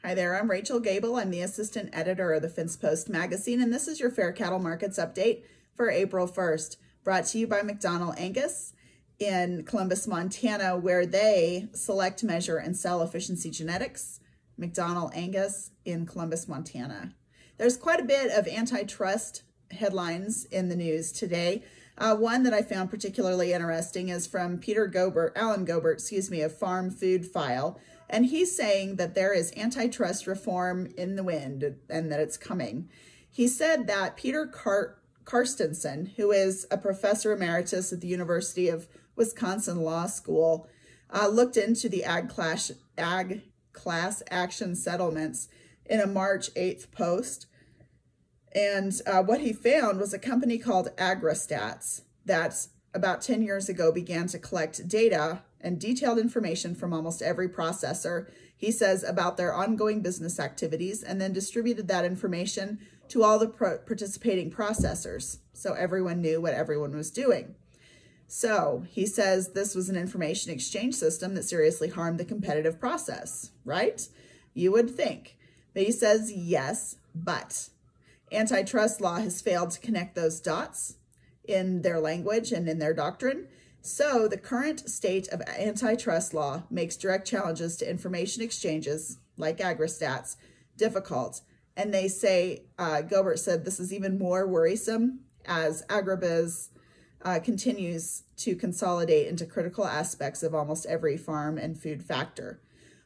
Hi there, I'm Rachel Gable. I'm the assistant editor of the Fence Post magazine, and this is your Fair Cattle Markets update for April 1st, brought to you by McDonnell Angus in Columbus, Montana, where they select, measure, and sell efficiency genetics. McDonnell Angus in Columbus, Montana. There's quite a bit of antitrust headlines in the news today. One that I found particularly interesting is from Alan Gobert, of Farm Food File. And he's saying that there is antitrust reform in the wind and that it's coming. He said that Peter Carstensen, who is a professor emeritus at the University of Wisconsin Law School, looked into the ag class action settlements in a March 8th post. And what he found was a company called AgriStats that about 10 years ago began to collect data and detailed information from almost every processor, he says, about their ongoing business activities, and then distributed that information to all the participating processors, so everyone knew what everyone was doing. So he says this was an information exchange system that seriously harmed the competitive process, right? You would think. But he says, yes, but antitrust law has failed to connect those dots in their language and in their doctrine. So the current state of antitrust law makes direct challenges to information exchanges, like AgriStats, difficult. And they say, Gobert said, this is even more worrisome as agribiz continues to consolidate into critical aspects of almost every farm and food factor.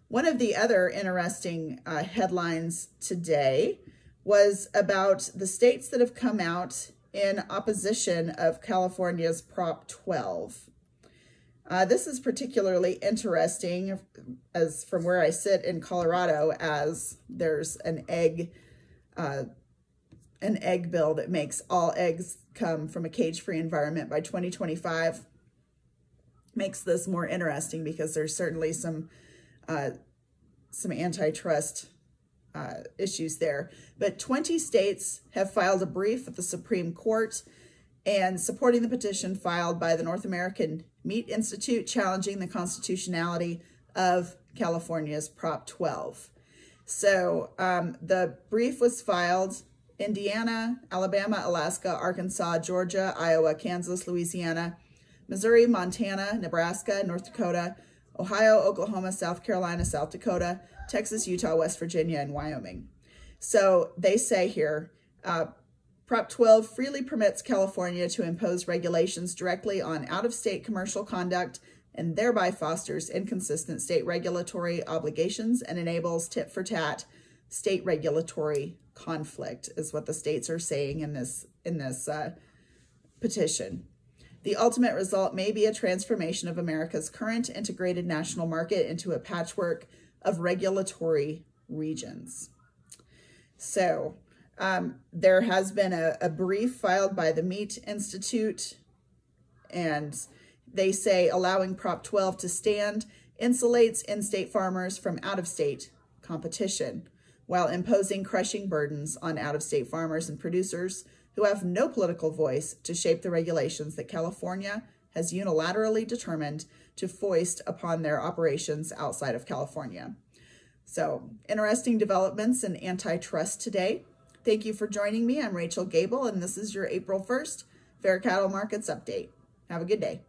One of the other interesting headlines today was about the states that have come out in opposition of California's Prop 12. This is particularly interesting as from where I sit in Colorado, as there's an egg bill that makes all eggs come from a cage-free environment by 2025. Makes this more interesting because there's certainly some antitrust issues there. But 20 states have filed a brief at the Supreme Court and supporting the petition filed by the North American Meat Institute challenging the constitutionality of California's Prop 12. So the brief was filed Indiana, Alabama, Alaska, Arkansas, Georgia, Iowa, Kansas, Louisiana, Missouri, Montana, Nebraska, North Dakota, Ohio, Oklahoma, South Carolina, South Dakota, Texas, Utah, West Virginia, and Wyoming. So they say here, Prop 12 freely permits California to impose regulations directly on out-of-state commercial conduct and thereby fosters inconsistent state regulatory obligations and enables tit-for-tat state regulatory conflict, is what the states are saying in this petition. The ultimate result may be a transformation of America's current integrated national market into a patchwork of regulatory regions. So there has been a brief filed by the Meat Institute, and they say allowing Prop 12 to stand insulates in-state farmers from out-of-state competition, while imposing crushing burdens on out-of-state farmers and producers who have no political voice to shape the regulations that California has unilaterally determined to foist upon their operations outside of California. So, interesting developments in antitrust today. Thank you for joining me. I'm Rachel Gable, and this is your April 1st Fair Cattle Markets Update. Have a good day.